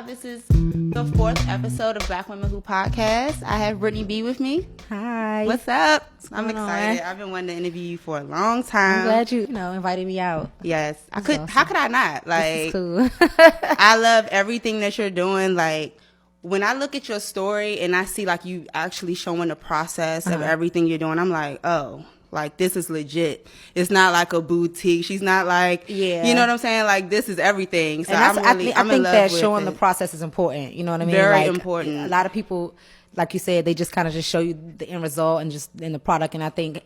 This is the 4th episode of Black Women Who Podcast. I have Brittany B with me. Hi. What's up? I'm excited. I've been wanting to interview you for a long time. I'm glad you invited me out. Yes. Awesome. How could I not? Like, this is cool. I love everything that you're doing. Like, when I look at your story and I see like you actually showing the process of everything you're doing, I'm like, oh, like this is legit. It's not like a boutique. She's not like, you know what I'm saying? Like this is everything. So I think that showing the process is important. You know what I mean? Very like, important. A lot of people, like you said, they just kind of just show you the end result and just in the product. And I think,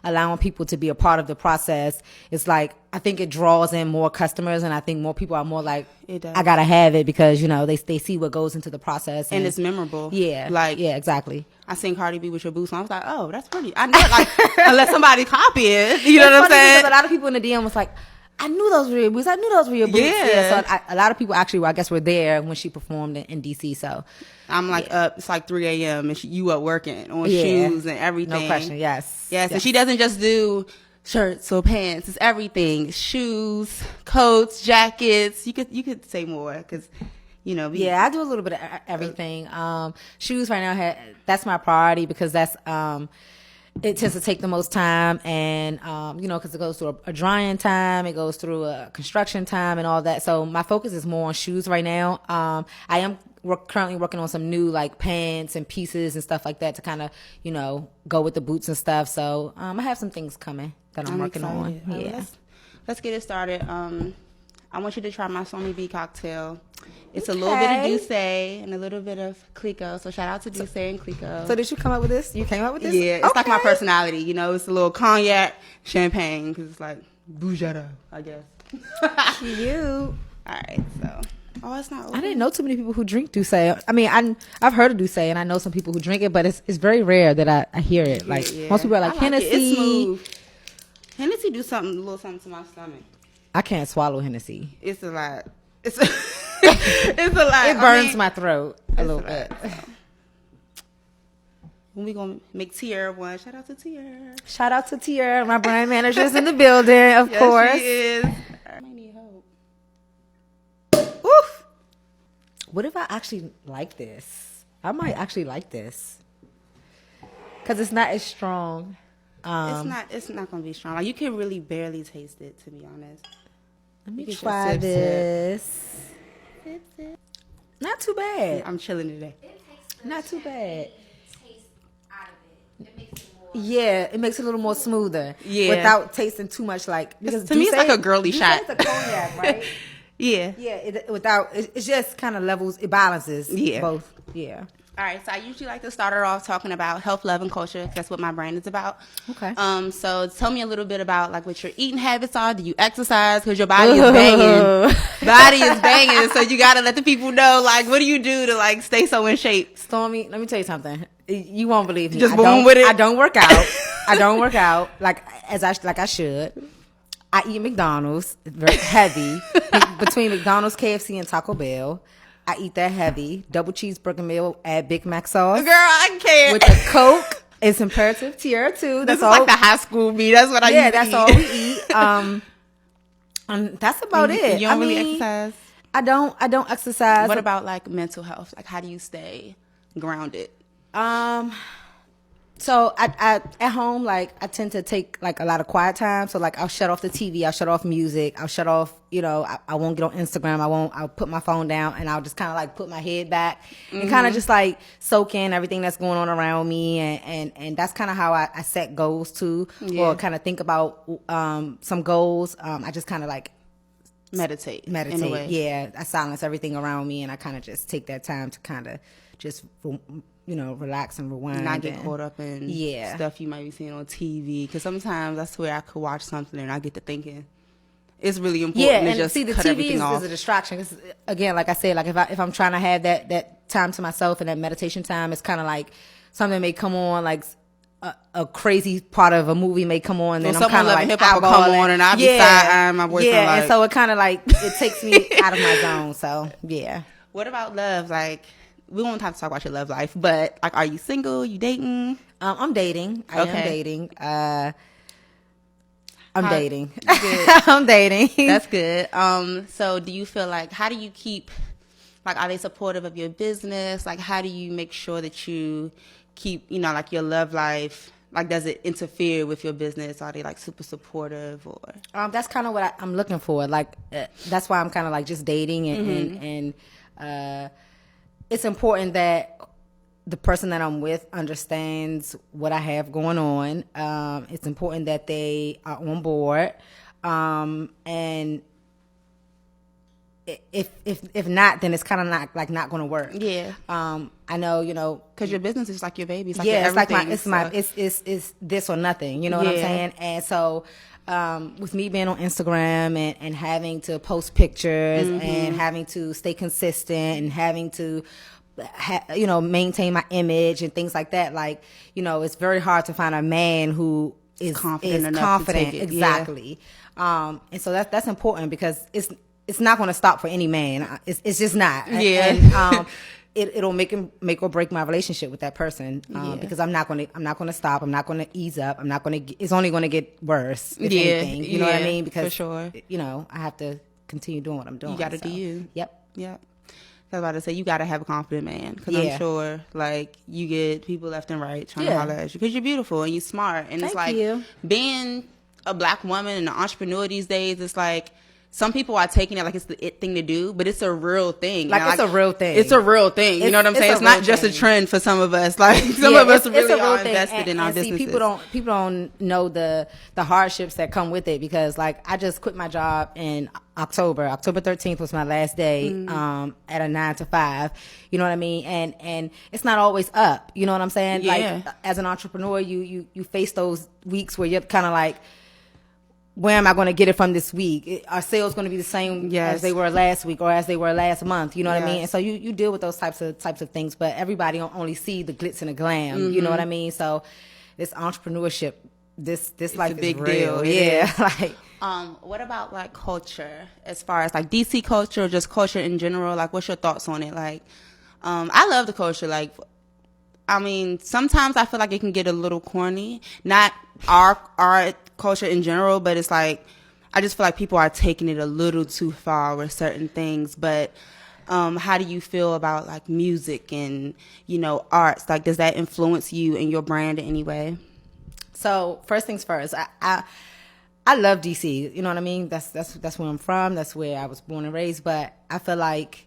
allowing people to be a part of the process, it's like, I think it draws in more customers, and I think more people are more like, I gotta have it because, they see what goes into the process. And it's memorable. Yeah. Yeah, exactly. I seen Cardi B with your boots on. I was like, oh, that's pretty. I know, like, unless somebody copy it. You know what I'm saying? A lot of people in the DM was like, I knew those were your boots. I knew those were your boots. Yeah. So a lot of people actually, I guess, were there when she performed in DC. So I'm like up. It's like 3 a.m. and you up working on shoes and everything. No question. Yes. And she doesn't just do shirts or pants. It's everything: shoes, coats, jackets. You could say more because. I do a little bit of everything. Shoes right now, that's my priority because that's it tends to take the most time, and because it goes through a drying time, it goes through a construction time, and all that. So my focus is more on shoes right now. I am currently working on some new like pants and pieces and stuff like that to kind of go with the boots and stuff. So I have some things coming that I'm working excited. on. Yeah, let's get it started. I want you to try my Somi B cocktail. It's a little bit of Douce and a little bit of Clico. So shout out to Douce and Clico. So did you come up with this? You came up with this? Yeah, it's like my personality. It's a little cognac champagne because it's like Bougereau, I guess. Cute. All right, so. Oh, it's not open. I didn't know too many people who drink Douce. I mean, I've heard of Douce and I know some people who drink it, but it's very rare that I hear it. Like most people are like Hennessy. It's smooth. Hennessy do a little something to my stomach. I can't swallow Hennessy. It's a lot. It's a lot. It burns my throat a little bit. When we gonna make Tierra one? Shout out to Tierra. Shout out to Tierra. My brand manager's in the building, of course. She is. I might need help. Oof. What if I actually like this? I might actually like this because it's not as strong. It's not gonna be strong. Like you can really barely taste it, to be honest. Let me try this. Sip. Not too bad. I'm chilling today. Not too bad. Taste out of it. It makes it more. Yeah, it makes it a little more smoother. Yeah. Without tasting too much like. Because to me, it's like a girly shot. It's a cognac, right? Yeah. Yeah. It's just kind of levels. It balances. Both. Yeah. All right, so I usually like to start her off talking about health, love, and culture. That's what my brand is about. Okay. So tell me a little bit about like what your eating habits are. Do you exercise? Because your body is banging. Body is banging. So you gotta let the people know like what do you do to like stay so in shape. Stormy, let me tell you something. You won't believe me. Just boom with it. I don't work out. I don't work out like I should. I eat McDonald's very heavy between McDonald's, KFC, and Taco Bell. I eat that heavy. Double cheeseburger meal, add Big Mac sauce. Girl, I can't. With the Coke. It's imperative. Tierra too. That's all. Like the high school me. That's what I used to eat. Yeah, that's all we eat. And that's about it. You don't really exercise? I don't exercise. What about like mental health? Like how do you stay grounded? So I at home, like I tend to take like a lot of quiet time. So like I'll shut off the TV, I'll shut off music, I'll shut off, I won't get on Instagram. I'll put my phone down and I'll just kind of like put my head back and kind of just like soak in everything that's going on around me. And that's kind of how I set goals too, or kind of think about some goals. I just kind of like meditate. Yeah. I silence everything around me and I kind of just take that time to kind of just relax and rewind. Not get caught up in stuff you might be seeing on TV. Because sometimes I swear I could watch something and I get to thinking. It's really important to just see, the cut TV off. is a distraction. Because again, like I said, like if I'm trying to have that time to myself and that meditation time, it's kind of like something may come on, like a crazy part of a movie may come on, and then I'm kind of like hip-hop will come on, and I'll be side-eyeing my boyfriend. Yeah, and so it kind of like it takes me out of my zone. So yeah. What about love? Like, we won't have to talk about your love life, but like, are you single? You dating? I'm dating. I am dating. I'm dating. Good. I'm dating. That's good. So do you feel like, how do you keep Like, are they supportive of your business? Like, how do you make sure that you keep, like, your love life? Like, does it interfere with your business? Are they, like, super supportive or? That's kind of what I'm looking for. Like, that's why I'm kind of like just dating and it's important that the person that I'm with understands what I have going on. It's important that they are on board. And if not, then it's kind of not going to work. Yeah. I know, because your business is like your baby. It's like yeah, your it's like it's this or nothing. You know what I'm saying? And so, with me being on Instagram and having to post pictures and having to stay consistent and having to, maintain my image and things like that. Like, it's very hard to find a man who is confident. Exactly. And so that's important because it's not going to stop for any man. It's just not. Yeah. And, it'll make or break my relationship with that person because I'm not going to stop. I'm not going to ease up. It's only going to get worse. If anything, you know what I mean? Because for sure, I have to continue doing what I'm doing. You got to do you. Yep. I was about to say, you got to have a confident man because I'm sure, like, you get people left and right trying to holler at you because you're beautiful and you're smart. And it's like being a black woman and an entrepreneur these days, it's like, some people are taking it like it's the it thing to do, but it's a real thing. Like, it's a real thing. It's a real thing. You know what I'm saying? It's not just a trend for some of us. Like, some of us really are invested in our businesses. People don't know the hardships that come with it because, like, I just quit my job in October. October 13th was my last day at a 9 to 5. You know what I mean? And it's not always up. You know what I'm saying? Yeah. Like, as an entrepreneur, you face those weeks where you're kind of like, where am I going to get it from this week? Are sales going to be the same as they were last week or as they were last month? You know what I mean? And so you deal with those types of things, but everybody don't only see the glitz and the glam. You know what I mean? So this entrepreneurship, this life is a big deal. Yeah. Like, what about like culture, as far as like DC culture or just culture in general? Like, what's your thoughts on it? Like, I love the culture. Like, I mean, sometimes I feel like it can get a little corny. Not our culture in general, but it's like, I just feel like people are taking it a little too far with certain things. But how do you feel about like music and, arts? Like, does that influence you and your brand in any way? So first things first, I love DC. You know what I mean? That's where I'm from. That's where I was born and raised. But I feel like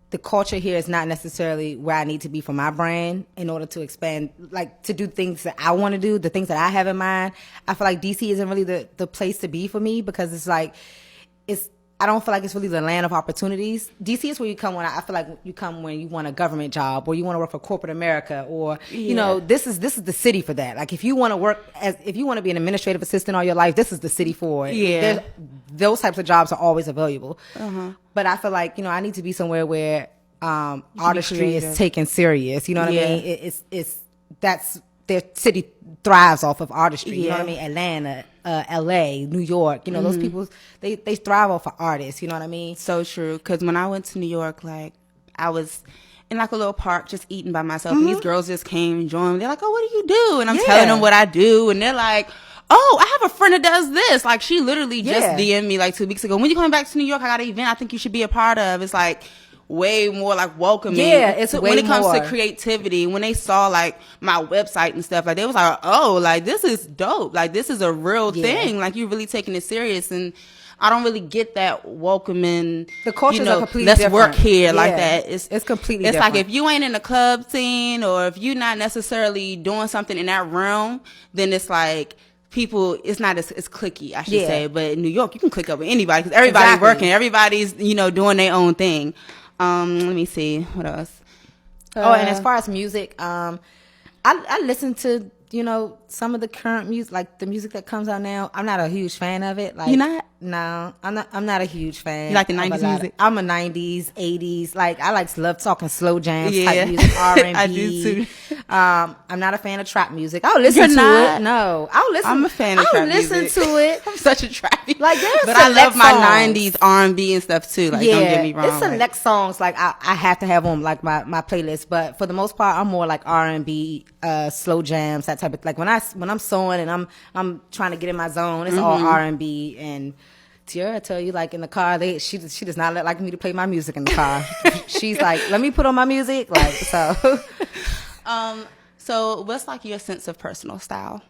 the culture here is not necessarily where I need to be for my brand in order to expand, like to do things that I want to do, the things that I have in mind. I feel like DC isn't really the place to be for me because it's like, I don't feel like it's really the land of opportunities. DC is where you come when I feel like you come when you want a government job or you want to work for corporate America or, this is the city for that. Like if you want to be an administrative assistant all your life, this is the city for it. Yeah. Those types of jobs are always available. But I feel like, I need to be somewhere where artistry is taken serious. You know what I mean? That's their city thrives off of artistry. You know what I mean? Atlanta, LA, New York, those people, they thrive off of artists. You know what I mean? So true. Because when I went to New York, like, I was in like a little park just eating by myself. And these girls just came and joined me. They're like, oh, what do you do? And I'm telling them what I do. And they're like, oh, I have a friend that does this. Like, she literally just DM'd me like 2 weeks ago. When you coming back to New York, I got an event I think you should be a part of. It's like way more like welcoming. Yeah, it's way when it comes more to creativity. When they saw like my website and stuff, like they was like, oh, like this is dope. Like this is a real thing. Like you're really taking it serious. And I don't really get that welcoming. The cultures are completely let's different. work here like that. It's completely it's different. like if you ain't in the club scene or if you're not necessarily doing something in that realm, then it's like people, it's not as cliquey, I should say. But in New York, you can click up with anybody because everybody's working. Everybody's, doing their own thing. Let me see what else. And as far as music, I listen to some of the current music, like the music that comes out now. I'm not a huge fan of it. Like, you're not? No, I'm not a huge fan. You like the 90s music? I'm a 90s, 80s. Like I love talking slow jams type music, R&B. I do too. I'm not a fan of trap music. I'll listen to it. No, I'll listen. I'm a fan of trap music. I'll listen to it. I'm such a trappy. Like but I love my 90s R&B and stuff too. Like don't get me wrong. It's select songs like I have to have on like my playlist. But for the most part, I'm more like R&B, slow jams, that type of, like when I'm sewing and I'm trying to get in my zone, it's all R&B and Tiara tell you, like in the car, she does not like me to play my music in the car. She's like, let me put on my music, like so. So what's like your sense of personal style?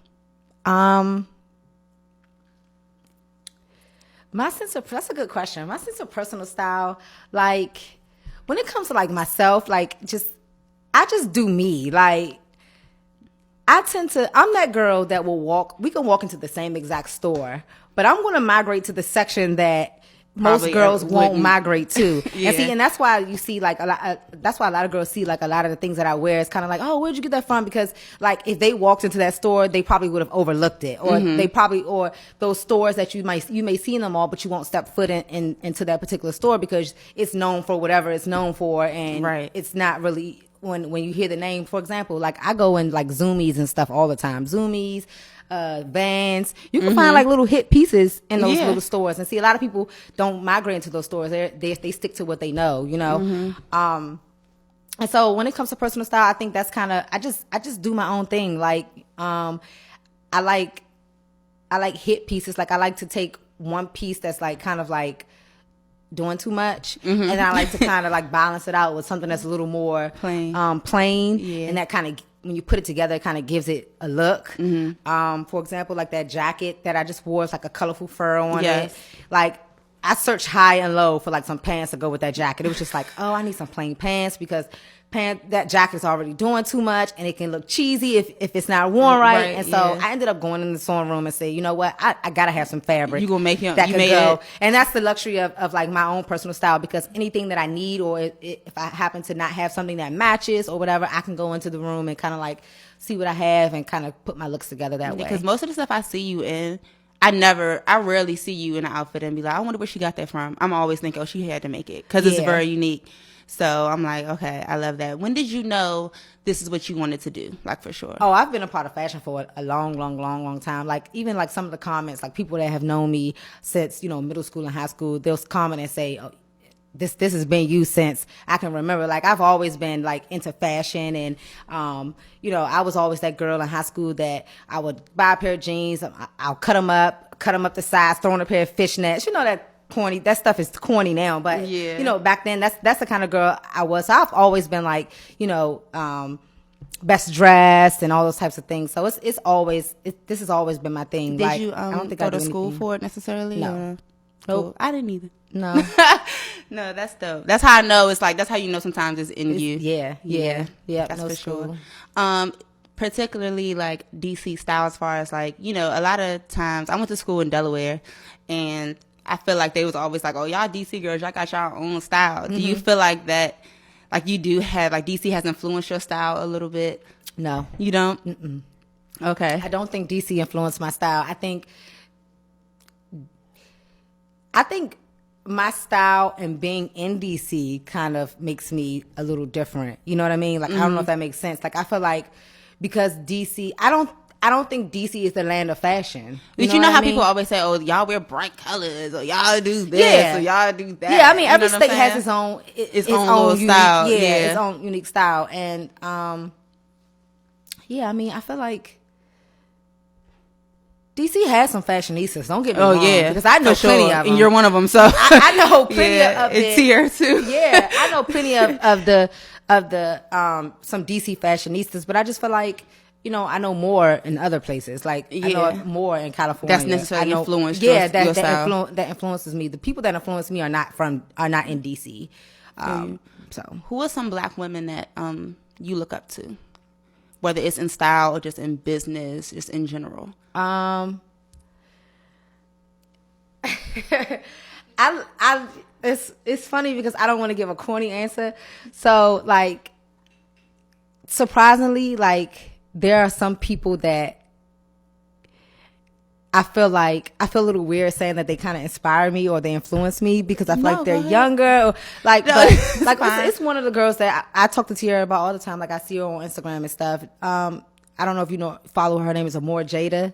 That's a good question. My sense of personal style, like when it comes to like myself, like I just do me. Like I'm that girl that we can walk into the same exact store, but I'm going to migrate to the section that most Probably girls won't wouldn't. migrate to. Yeah. And that's why you see like that's why a lot of girls see like a lot of the things that I wear. It's kind of like, oh, where'd you get that from? Because like if they walked into that store, they probably would have overlooked it, or they probably, or those stores that you may see in them all, but you won't step foot into that particular store because it's known for whatever it's known for, and Right. it's not really. When you hear the name, for example, like I go in like Zoomies and stuff all the time. Zoomies, Vans. You can find like little hit pieces in those Yeah. little stores. And see, a lot of people don't migrate into those stores. They stick to what they know, you know. And so when it comes to personal style, I think that's kind of I just do my own thing. Like I like hit pieces. Like I like to take one piece that's like kind of like doing too much, and I like to kind of like balance it out with something that's a little more Plain. And that kind of, when you put it together, it kind of gives it a look. For example, like that jacket that I just wore, it's like a colorful fur on Yes. it. Like I searched high and low for like some pants to go with that jacket. It was just like, oh, I need some plain pants because that jacket's already doing too much, and it can look cheesy if it's not worn right. Right, And so yeah. I ended up going in the sewing room and say, you know what, I gotta have some fabric. You gonna make him- that you can made go. it. And that's the luxury of like my own personal style, because anything that I need, or if I happen to not have something that matches or whatever, I can go into the room and kind of like see what I have and kind of put my looks together that way. Because most of the stuff I see you in, I rarely see you in an outfit and be like, I wonder where she got that from. I'm always thinking, oh, she had to make it because it's Yeah. very unique. So I'm like, okay, I love that. When did you know this is what you wanted to do? Like for sure. Oh, I've been a part of fashion for a long time. Like even like some of the comments, like people that have known me since, you know, middle school and high school, they'll comment and say, oh, this has been you since I can remember. Like I've always been like into fashion, and you know, I was always that girl in high school that I would buy a pair of jeans, I'll cut them up to size, throw in a pair of fishnets. You know, that stuff is corny now, but Yeah. you know, back then that's the kind of girl I was. So I've always been like, you know, best dressed and all those types of things. So this has always been my thing. Did like, you I don't think go I to do school anything. for it necessarily? No. Or? Nope. Cool. I didn't either. No. No, that's dope. That's how I know. It's like that's how you know sometimes it's in you. Yeah. That's no for school. sure. Particularly like DC style, as far as like, you know, a lot of times I went to school in Delaware, and I feel like they was always like, oh, y'all DC girls, y'all got y'all own style. Do you feel like that, like you do have, like DC has influenced your style a little bit? No. You don't? Okay. I don't think DC influenced my style. I think my style and being in DC kind of makes me a little different. You know what I mean? Like I don't know if that makes sense. Like I feel like because DC, I don't think DC is the land of fashion. But you know what how I mean? people always say, oh, y'all wear bright colors, or y'all do this, Yeah. or y'all do that. Yeah, I mean, You know every what I'm state has saying? its own Its own little unique, style, Yeah, yeah. its own unique style, and yeah, I mean, I feel like DC has some fashionistas. Don't get me Oh wrong, yeah, because I know for plenty sure. of them. And you're one of them. So I know plenty yeah, of it's it. here too. Yeah, I know plenty of the some DC fashionistas, but I just feel like, you know, I know more in other places. Like I know Yeah. more in California. That's necessarily I know, influenced Yeah, your that style. that influences me. The people that influence me are not in DC. So Who are some black women that you look up to, whether it's in style or just in business, just in general? It's funny because I don't want to give a corny answer. So like, surprisingly, like there are some people that I feel a little weird saying that they kind of inspire me or they influence me, because I feel No, like they're go ahead. younger. Or like, No, but it's like fine. it's one of the girls that I talk to Tiara about all the time. Like I see her on Instagram and stuff. I don't know if you follow her. Her name is Amore Jada.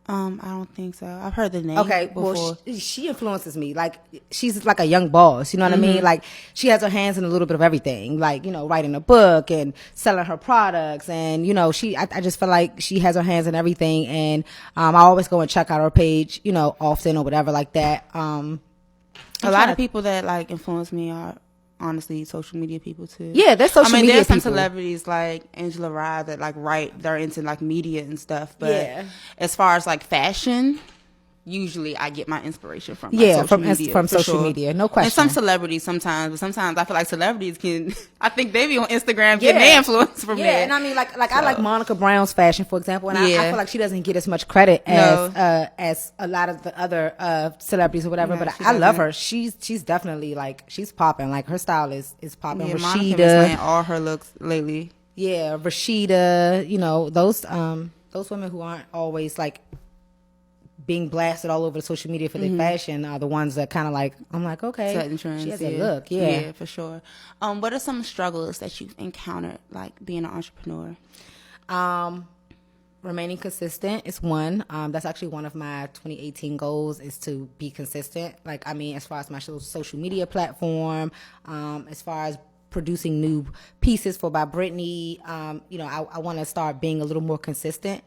I don't think so. I've heard the name. Okay, before. well, she influences me. Like, she's like a young boss. You know what I mean? Like, she has her hands in a little bit of everything. Like, you know, writing a book and selling her products, and you know, I just feel like she has her hands in everything. And I always go and check out her page, you know, often or whatever like that. A lot of people that like influence me are honestly social media people too. Yeah, there's social media there's some people. celebrities like Angela Rye that like they're into like media and stuff. But Yeah. as far as like fashion, usually I get my inspiration from Yeah, media, from for social sure. media, no question. And some celebrities sometimes, but sometimes I feel like celebrities can. I think they be on Instagram getting their influence from yeah, there. and I mean, like I like Monica Brown's fashion, for example, and I Yeah. feel like she doesn't get as much credit as a lot of the other celebrities or whatever. No, but she I love doesn't. her. She's definitely like she's popping. Like her style is popping. Yeah, Monica been Rashida, slaying all her looks lately. yeah, Rashida. You know those women who aren't always like being blasted all over the social media for their fashion are the ones that kind of like I'm like, okay, Setting trends, she has yeah. a look, yeah. For sure. What are some struggles that you've encountered, like being an entrepreneur? Remaining consistent is one. That's actually one of my 2018 goals is to be consistent. Like, I mean, as far as my social media platform, as far as producing new pieces for By Brittany, you know, I want to start being a little more consistent.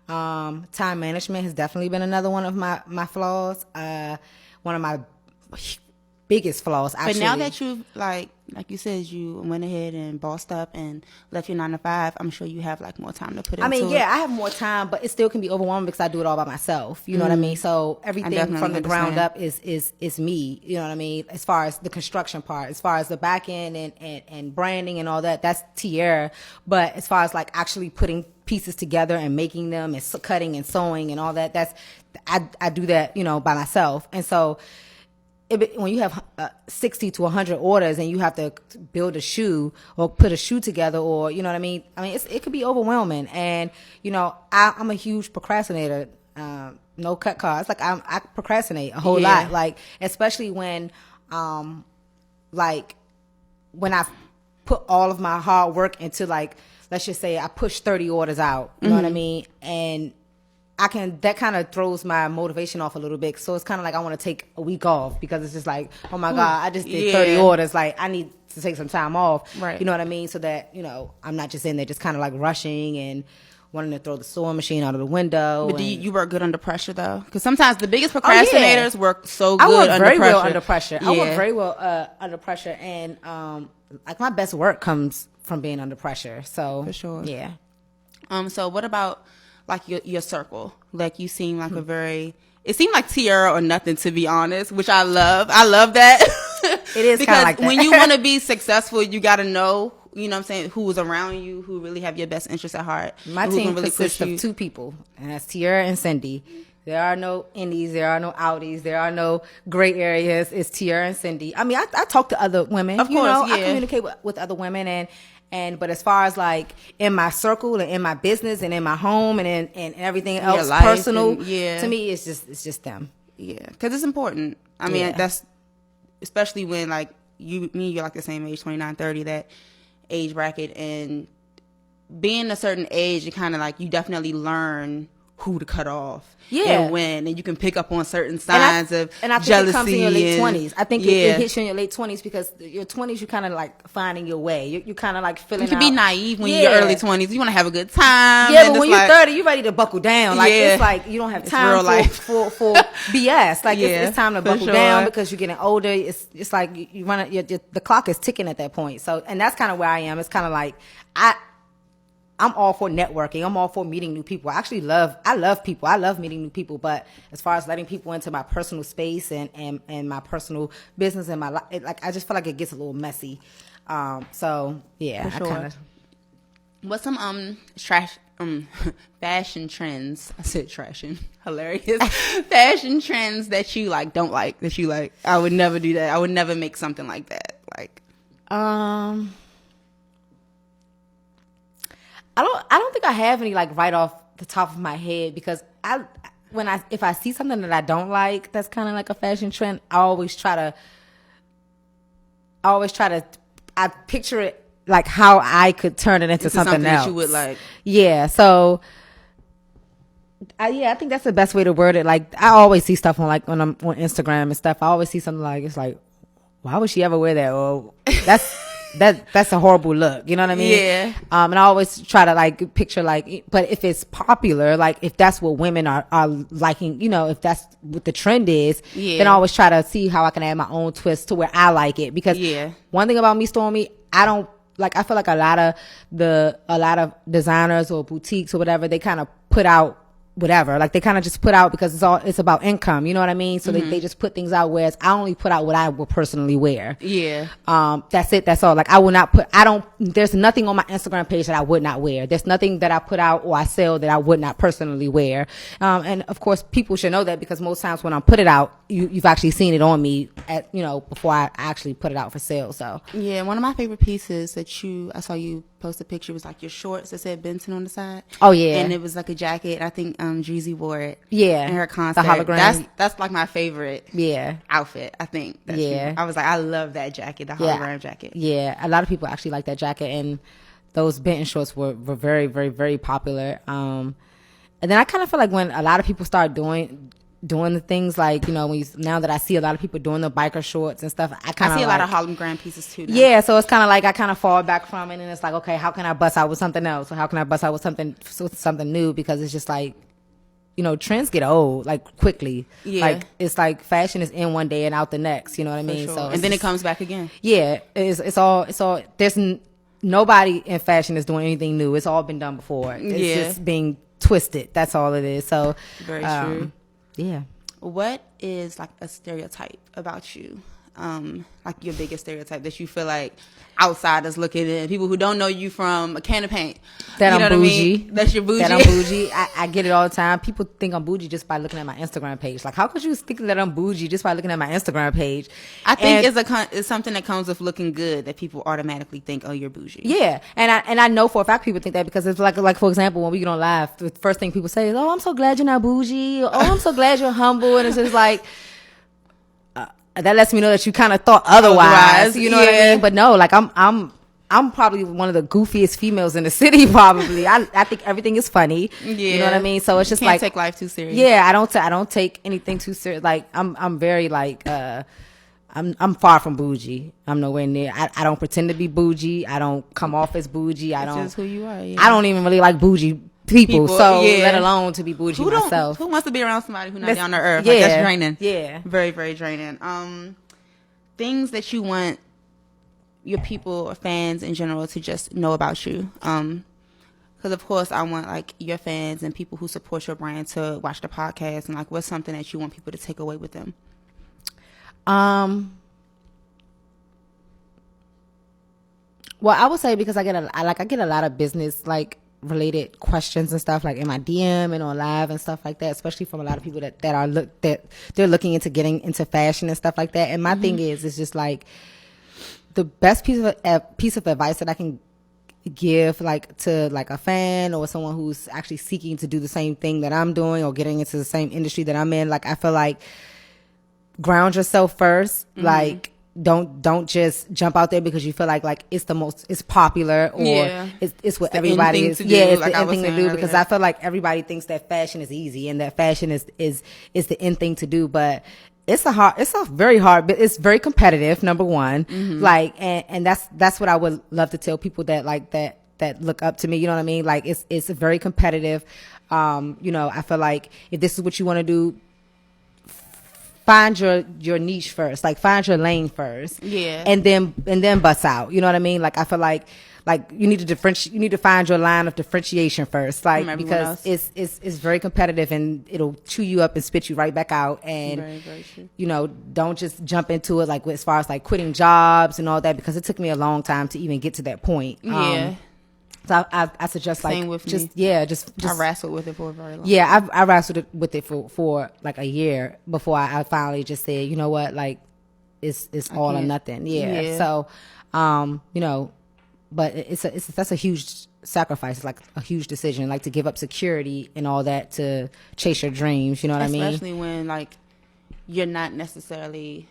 Time management has definitely been another one of my flaws. One of my biggest flaws, actually. But now that you've like you said, you went ahead and bossed up and left your 9 to 5, I'm sure you have like more time to put into it. I mean, yeah, I have more time, but it still can be overwhelming because I do it all by myself. You know what I mean? So everything from the ground up is me. You know what I mean? As far as the construction part, as far as the back end and branding and all that, that's Tierra. But as far as like actually putting pieces together and making them and cutting and sewing and all that, I do that, you know, by myself. And so when you have 60 to 100 orders and you have to build a shoe or put a shoe together, or you know what I mean, it could be overwhelming. And you know, I'm a huge procrastinator. No cut cards. Like I procrastinate a whole lot. Like especially when like when I put all of my hard work into, like, let's just say I push 30 orders out. You know what I mean? And that kind of throws my motivation off a little bit. So it's kind of like I want to take a week off because it's just like, oh my God, I just did 30 orders. Like I need to take some time off. Right. You know what I mean? So that, you know, I'm not just in there just kind of like rushing and wanting to throw the sewing machine out of the window. But do you work good under pressure though? Because sometimes the biggest procrastinators work so good I work under very pressure. well under pressure. I Yeah. work very well under pressure. And like my best work comes from being under pressure. So For sure. Yeah. So what about like your circle? Like you seem like it seemed like Tierra or nothing, to be honest, which I love. I love that. It is because like that. when you want to be successful, you got to know, you know what I'm saying, who's around you, who really have your best interests at heart. My and who team can really consists push you. of 2 people, and that's Tierra and Cindy. There are no indies, there are no outies, there are no gray areas. It's Tierra and Cindy. I mean, I talk to other women. Of you course, know, yeah. I communicate with other women, but as far as like in my circle and in my business and in my home and everything Your else life personal, and- yeah. to me it's just them. Yeah, because it's important. I mean, Yeah. that's especially when like you're like the same age, 29, 30, that age bracket, and being a certain age, you kind of like you definitely learn who to cut off, and when, and you can pick up on certain signs of and I think jealousy. it comes in your late and- 20s. I think it hits you in your late 20s because your 20s you kind of like finding your way. You kind of like feeling. You can be naive when you're Yeah. early 20s. You want to have a good time. Yeah, and but it's when you're like, 30, you're ready to buckle down. Like Yeah. it's like you don't have It's time real life. for BS. Like Yeah, it's time to for buckle sure. down because you're getting older. It's like you run the clock is ticking at that point. So and that's kind of where I am. It's kind of like I'm all for networking. I'm all for meeting new people. I love people. I love meeting new people. But as far as letting people into my personal space and my personal business and my life, like I just feel like it gets a little messy. So yeah, For sure. I kind of. What's some fashion trends? I said trashing. Hilarious. Fashion trends that you like don't like, that you like. I would never do that. I would never make something like that. Like I don't think I have any like right off the top of my head because if I see something that I don't like that's kind of like a fashion trend, I always try to I picture it like how I could turn it into something else. that you would like. Yeah, so I think that's the best way to word it. Like, I always see stuff on like when I'm on Instagram and stuff. I always see something like, it's like, why would she ever wear that? Or that's a horrible look. You know what I mean? Yeah. And I always try to like picture like, but if it's popular, like if that's what women are liking, you know, if that's what the trend is, Yeah. then I always try to see how I can add my own twist to where I like it. Because Yeah. one thing about me, Stormy, I feel like a lot of designers or boutiques or whatever, they kind of put out whatever, like they kind of just put out because it's about income, you know what I mean? So they just put things out, whereas I only put out what I will personally wear. Yeah. That's it. That's all. Like there's nothing on my Instagram page that I would not wear. There's nothing that I put out or I sell that I would not personally wear. And of course people should know that, because most times when I put it out, you've actually seen it on me before I actually put it out for sale. So Yeah, one of my favorite pieces that I saw you post a picture was like your shorts that said Benson on the side. Oh, yeah. And it was like a jacket. I think Jeezy wore it. Yeah. In her concert. The hologram. That's like my favorite outfit, I think. I was like, I love that jacket, the hologram jacket. Yeah. A lot of people actually like that jacket, and those Benton shorts were very, very, very popular. And then I kind of feel like when a lot of people start doing the things like, now that I see a lot of people doing the biker shorts and stuff, I see a lot of hologram pieces too now. Yeah, so it's kind of like I kind of fall back from it, and it's like, okay, how can I bust out with something else? Or how can I bust out with something new? Because it's just like, trends get old like quickly. Yeah. Like it's like fashion is in one day and out the next. You know what I mean? Sure. So and then it comes back again. Yeah, it's all. There's nobody in fashion is doing anything new. It's all been done before. It's just being twisted. That's all it is. So very true. Yeah. What is like a stereotype about you? Like your biggest stereotype that you feel like outsiders looking in, people who don't know you from a can of paint. That you know I'm what bougie. I mean? That's your bougie. That I'm bougie. I get it all the time. People think I'm bougie just by looking at my Instagram page. Like, how could you think that I'm bougie just by looking at my Instagram page? I think it's something that comes with looking good that people automatically think, oh, you're bougie. Yeah, and I know for a fact people think that, because it's like for example, when we get on live, the first thing people say is, "Oh, I'm so glad you're not bougie." "Oh, I'm so glad you're humble," and it's just like. That lets me know that you kind of thought otherwise. You know what I mean? But no, like I'm probably one of the goofiest females in the city. Probably, I think everything is funny. Yeah. You know what I mean? So it's just Can't like take life too serious. Yeah, I don't take anything too serious. Like I'm very like I'm far from bougie. I'm nowhere near. I don't pretend to be bougie. I don't come off as bougie. It's just who you are. Yeah. I don't even really like bougie people, so let alone to be bougie myself. Who wants to be around somebody who's not down to earth? Yeah, like, that's draining. Yeah, very, very draining. Things that you want your people or fans in general to just know about you. Because of course I want like your fans and people who support your brand to watch the podcast, and like what's something that you want people to take away with them. Well, I would say, because I get a lot of business like related questions and stuff like in my DM and on live and stuff like that, especially from a lot of people that they're looking into getting into fashion and stuff like that. And my thing is, it's just like the best piece of advice that I can give like to like a fan or someone who's actually seeking to do the same thing that I'm doing or getting into the same industry that I'm in. Like, I feel like ground yourself first. Like, don't just jump out there because you feel like it's popular or it's what everybody is. Yeah, it's the end thing to do, because I feel like everybody thinks that fashion is easy and that fashion is the end thing to do, but it's very hard, but it's very competitive, number one. Like, and that's what I would love to tell people that like that look up to me, you know what I mean? Like, it's very competitive. I feel like if this is what you want to do, find your niche first, like find your lane first, and then bust out. You know what I mean? Like, I feel like you need to find your line of differentiation first, like, because it's very competitive and it'll chew you up and spit you right back out. And very, very true. Don't just jump into it like as far as like quitting jobs and all that, because it took me a long time to even get to that point. So I suggest like same with just me. Just I wrestled with it for a very long time. Yeah, I wrestled with it for like a year before I finally just said, you know what, like it's all or nothing. Yeah. So, but that's a huge sacrifice. It's like a huge decision, like to give up security and all that to chase your dreams. You know what I mean? Especially when like you're not necessarily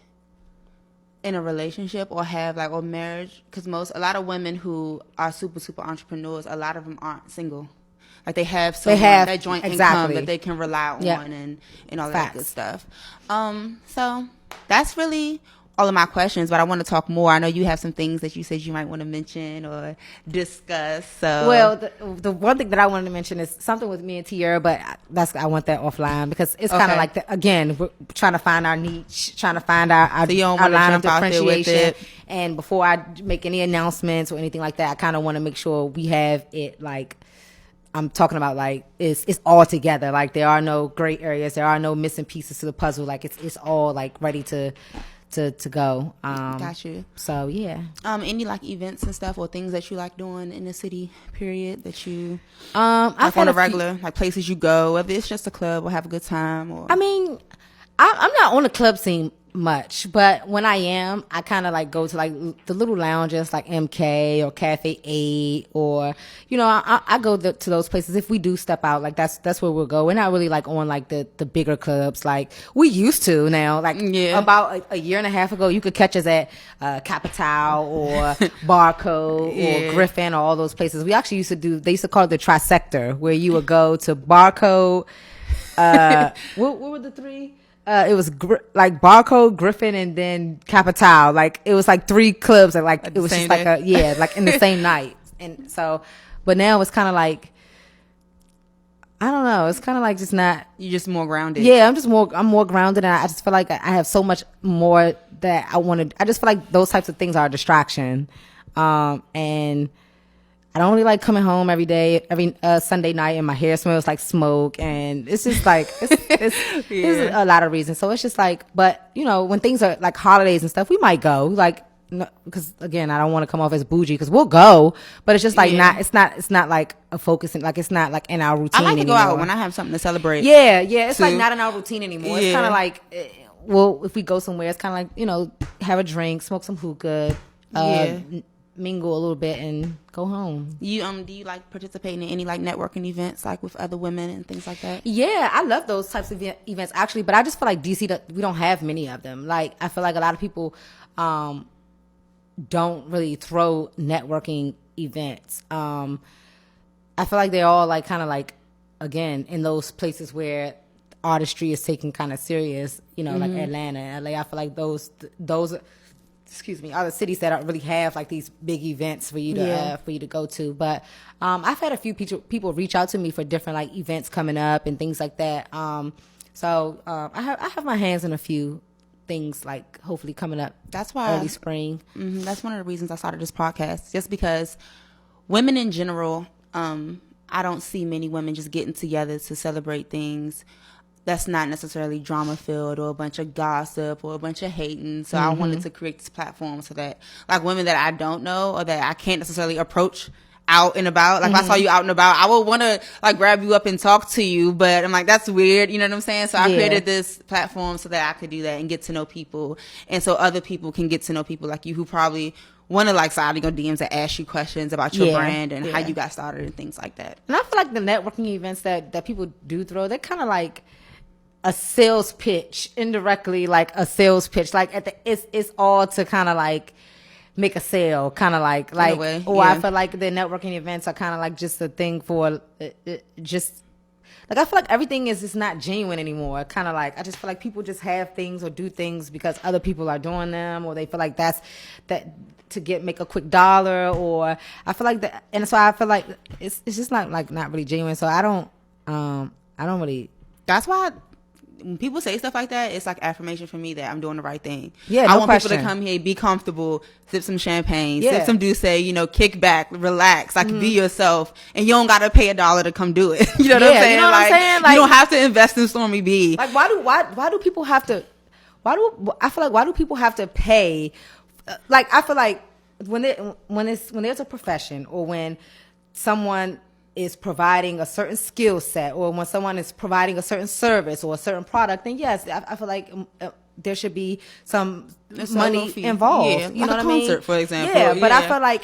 in a relationship or have like or marriage, because a lot of women who are super entrepreneurs, a lot of them aren't single. Like they have someone, that joint income that they can rely on and all that good stuff. So that's really all of my questions, but I want to talk more. I know you have some things that you said you might want to mention or discuss. So, well, the one thing that I wanted to mention is something with me and Tierra, but I want that offline because it's kind of like again, we're trying to find our niche, trying to find our line of differentiation. And before I make any announcements or anything like that, I kind of want to make sure we have it like. I'm talking about like it's all together. Like there are no gray areas, there are no missing pieces to the puzzle. Like it's all like ready to go. Got you. So yeah. Any like events and stuff or things that you like doing in the city period that you like on a regular like places you go, whether it's just a club or have a good time or I mean, I'm not on the club scene much, but when I am, I kind of like go to like the little lounges like MK or Cafe 8 or you know I go to those places if we do step out. Like that's where we'll go. We're not really like on like the bigger clubs like we used to now. Like about a year and a half ago, you could catch us at Capital or Barcode or Griffin or all those places. We actually they used to call it the Trisector, where you would go to Barcode. What were the three? It was like Barcode, Griffin, and then Capital. Like it was like 3 clubs that like it was just like like in the same night. And so, but now it's kind of like I don't know. It's kind of like just not. You're just more grounded. Yeah, I'm more grounded, and I just feel like I have so much more that I want to. I just feel like those types of things are a distraction, and. I don't really like coming home every Sunday night and my hair smells like smoke and it's just like it's a lot of reasons. So it's just like, but you know, when things are like holidays and stuff, we might go like because again, I don't want to come off as bougie because we'll go, but it's just like it's not like a focus and like it's not like in our routine. I like to anymore. go out when I have something to celebrate. Yeah, it's like not in our routine anymore. It's kind of like well, if we go somewhere, it's kind of like you know, have a drink, smoke some hookah, mingle a little bit and go home. You do you like participating in any like networking events like with other women and things like that? Yeah, I love those types of events actually, but I just feel like DC we don't have many of them. Like I feel like a lot of people don't really throw networking events. I feel like they're all like kind of like again in those places where artistry is taken kind of serious, you know, like Atlanta and LA. I feel like those are the cities that don't really have like these big events for you to go to. But I've had a few people reach out to me for different like events coming up and things like that. So I have my hands in a few things like hopefully coming up. That's why early spring. That's one of the reasons I started this podcast, just because women in general, I don't see many women just getting together to celebrate things that's not necessarily drama filled or a bunch of gossip or a bunch of hating. So I wanted to create this platform so that like women that I don't know or that I can't necessarily approach out and about. Like if I saw you out and about, I would want to like grab you up and talk to you, but I'm like, that's weird. You know what I'm saying? So I created this platform so that I could do that and get to know people. And so other people can get to know people like you who probably want to like slide in your DMs and ask you questions about your brand and how you got started and things like that. And I feel like the networking events that people do throw, they're kind of like a sales pitch, indirectly like a sales pitch. Like it's all to kind of like make a sale, kind of like I feel like the networking events are kind of like just a thing for just like I feel like everything is just not genuine anymore. Kind of like I just feel like people just have things or do things because other people are doing them, or they feel like that's to make a quick dollar, or I feel like that, and so I feel like it's just not really genuine. So I don't really. That's why. When people say stuff like that, it's like affirmation for me that I'm doing the right thing. Yeah, I want people to come here, be comfortable, sip some champagne, sip some Douce, you know, kick back, relax, like be yourself, and you don't gotta pay $1 to come do it. You know what I'm saying? You know what I'm saying? Like, you don't have to invest in Stormy B. Like why do people have to? Why do people have to pay? Like I feel like when there's a profession or when someone is providing a certain skill set, or when someone is providing a certain service or a certain product, then yes, I feel like there should be some money involved. Yeah, you like know a what I mean? concert, for example. Yeah, but I feel like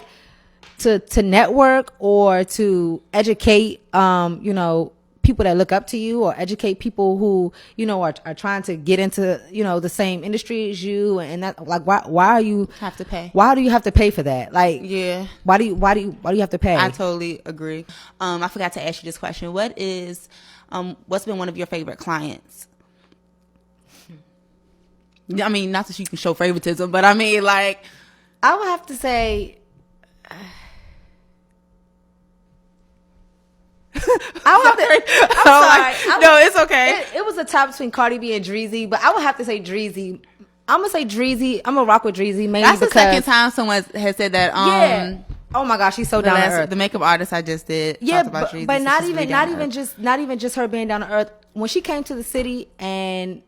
to network or to educate, people that look up to you, or educate people who, you know, are trying to get into, you know, the same industry as you, and that, like, why are you have to pay? Why do you have to pay for that? Like, Yeah. why do you have to pay? I totally agree. I forgot to ask you this question. What's been one of your favorite clients? I mean, not that you can show favoritism, but I mean, like, I would have to say, no, it's okay. It was a tie between Cardi B and Dreezy, but I would have to say Dreezy. I'm gonna say Dreezy. I'm gonna rock with Dreezy mainly That's the because second time someone has said that. yeah. Oh my gosh, she's so down to earth. The makeup artist I just did. Yeah, about Dreezy, but so not she's even really not even just her being down to earth. When she came to the city and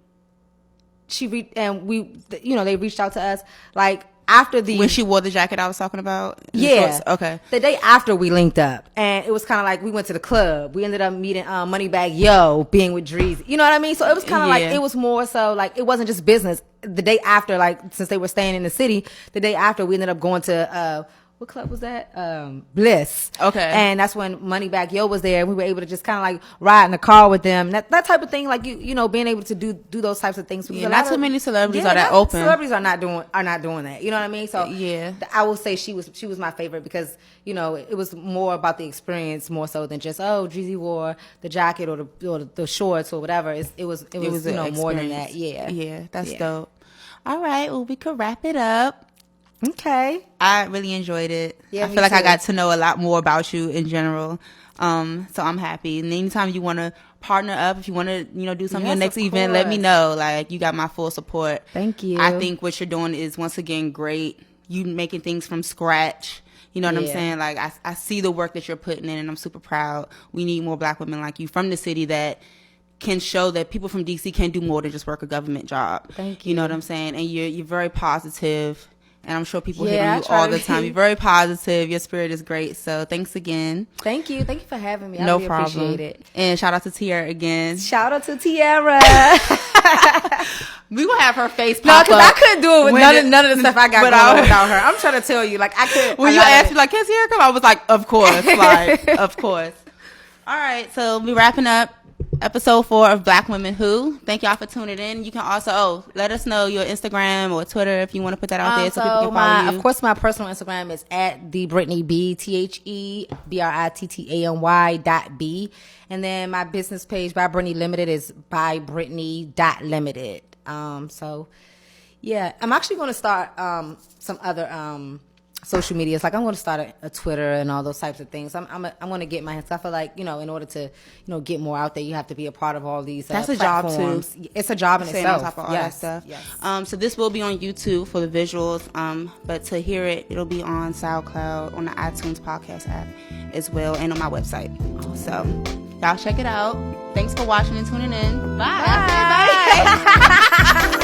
they reached out to us, like, after the when she wore the jacket I was talking about. Yeah. Okay. The day after we linked up, and it was kind of like we went to the club. We ended up meeting Moneybagg Yo, being with Dreezy. You know what I mean? So it was kind of like, it was more so like, it wasn't just business. The day after, like, since they were staying in the city, the day after we ended up going to what club was that? Bliss. Okay. And that's when Moneybagg Yo was there. We were able to just kind of like ride in the car with them. That type of thing, like, you know, being able to do those types of things. Yeah, not too many celebrities are that open. Celebrities are not doing that. You know what I mean? So yeah, I will say she was my favorite because, you know, it was more about the experience more so than just, oh, Dreezy wore the jacket or the shorts or whatever. It was you know, more than that. Yeah. Yeah, that's dope. All right, well, we could wrap it up. Okay. I really enjoyed it. Yeah, I feel like I got to know a lot more about you in general. So I'm happy. And anytime you want to partner up, if you want to, you know, do something in your next event, let me know. Like, you got my full support. Thank you. I think what you're doing is, once again, great. You making things from scratch. You know what I'm saying? Like, I see the work that you're putting in, and I'm super proud. We need more Black women like you from the city that can show that people from DC can do more than just work a government job. Thank you. You know what I'm saying? And you're very positive. And I'm sure people hit on I you try all to the time. be. You're very positive. Your spirit is great. So thanks again. Thank you for having me. I No really problem. appreciate it. And shout out to Tiara again. Shout out to Tiara. We gonna have her face No, pop because up. I couldn't do it with none of the stuff I got going on without her. I'm trying to tell you, like, I could. When you asked me, like, can Tiara come? I was like, of course, like, of course. All right, so we wrapping up episode 4 of Black Women Who. Thank y'all for tuning in. You can also let us know your Instagram or Twitter if you want to put that out there so people can follow you. Of course, my personal Instagram is at the Brittany B, TheBrittany.B. And then my business page by Brittany Limited is by Brittany.limited. So yeah, I'm actually going to start some other social medias. Like, I'm going to start a Twitter and all those types of things. I'm going to get my hands. I feel like, you know, in order to, you know, get more out there, you have to be a part of all these That's a platforms. job too. It's a job in Staying itself. on top of all Yes, that stuff. yes. So this will be on YouTube for the visuals. But to hear it, it'll be on SoundCloud, on the iTunes podcast app as well, and on my website. So y'all check it out. Thanks for watching and tuning in. Bye. Bye.